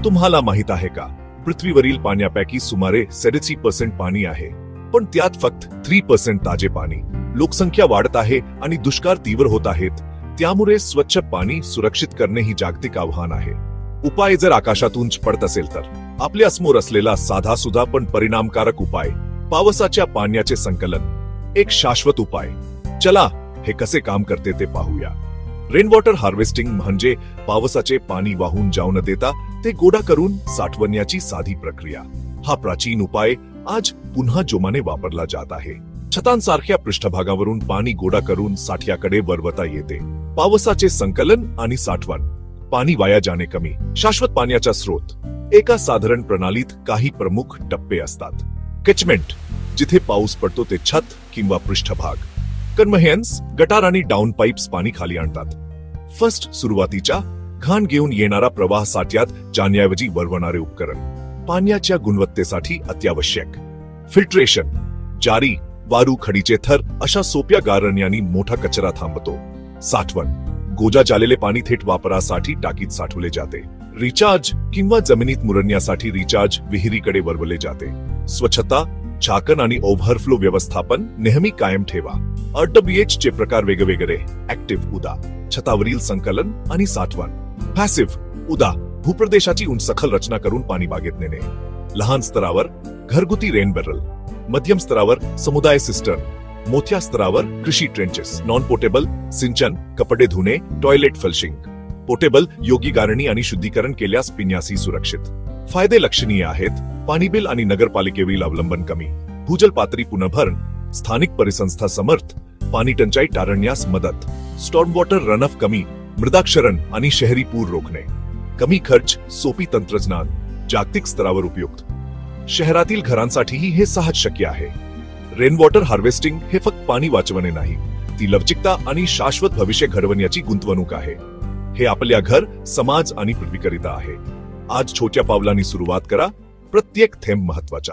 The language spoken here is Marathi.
तुम्हाला माहित आहे का, पृथ्वीवरील पाण्यापैकी सुमारे 87% पाणी आहे, पण त्यात फक्त 3% ताजे पाणी. लोकसंख्या वाढत आहे आणि दुष्काळ तीव्र होत आहेत, त्यामुळे स्वच्छ पाणी सुरक्षित करणे ही जागतिक आव्हान आहे. उपाय जर आकाशातून पडत असेल तर आपल्या समोर असलेला साधा सुद्धा पण परिणामकारक उपाय, पावसाच्या पाण्याचे संकलन. एक शाश्वत उपाय. चला हे कसे काम करते ते पाहूया. रेन वॉटर हार्वेस्टिंग म्हणजे पावसाचे पाणी वाहून जाऊ न देता ते गोडा करून साठवण्याची साधी प्रक्रिया. हा प्राचीन उपाय आज पुन्हा जोमाने वापरला जात आहे. छतांसारख्या पृष्ठभागावरून पाणी गोडा करून साठ्याकडे वळवता येते. पावसाचे संकलन आणि साठवण. पाणी वाया जाणे कमी. शाश्वत पाण्याचा स्रोत. एका साधारण प्रणालीत काही प्रमुख टप्पे असतात. कॅचमेंट, जिथे पाऊस पडतो ते छत किंवा पृष्ठभाग. कन्व्हेयन्स, गटार आणि डाऊन पाईप्स पाणी खाली आणतात. फर्स्ट, सुरुवातीच्या घाण घेऊन येणारा प्रवाह साठ्यात जाण्याऐवजी वळवणारे उपकरण. पाण्याच्या गुणवत्तेसाठी अत्यावश्यक. फिल्ट्रेशन, जारी, वारू, खडीचे थर अशा सोप्या गाळण्यानी मोठा कचरा थांबतो. साठवण, गोजा झालेले पाणी थेट वापरासाठी टाकीत साठवले जाते. रिचार्ज किंवा जमिनीत मुरण्यासाठी रिचार्ज विहिरीकडे वळवले जाते. स्वच्छता, झाकण आणि ओव्हरफ्लो व्यवस्थापन नेहमी कायम ठेवा. RWH चे प्रकार वेगवेगळे. ऍक्टिव्ह, उदा, छतावरील संकलन आणि साठवण. पॅसिव्ह, उदा, भूप्रदेशाची उंच सखल रचना करून पाणी बागेत नेणे. लहान स्तरावर घरगुती रेन बॅरल. मध्यम स्तरावर समुदाय सिस्टर्न. मोठ्या स्तरावर कृषी ट्रेंचेस. नॉन पोर्टेबल, सिंचन, कपडे धुणे, टॉयलेट फ्लशिंग. पोर्टेबल, योग्य गाळणी आणि शुद्धीकरण केल्यास पिण्यासही सुरक्षित. फायदे लक्षणीय आहेत. पाणी बिल आणि नगरपालिकेवरील अवलंबन कमी. भूजल पातळी पुनर्भरण. स्थानिक परिसंस्था समर्थ. पाणी टंचाई टाळण्यास मदत. स्टॉर्म वॉटर रनऑफ कमी. मृदाक्षरण आणि शहरी पूर रोखणे. कमी खर्च, सोपी तंत्रज्ञान. जागतिक स्तरावर उपयुक्त. शहरातील घरांसाठीही हे सहज शक्य आहे. रेन वॉटर हार्वेस्टिंग हे फक्त पाणी वाचवणे नाही, ती लवचिकता आणि शाश्वत भविष्य घडवण्याची गुंतवणूक आहे. हे आपल्या घर, समाज आणि पृथ्वीकरिता आहे. आज छोट्या पावलांनी सुरुवात करा. प्रत्येक थेंब महत्वाचा.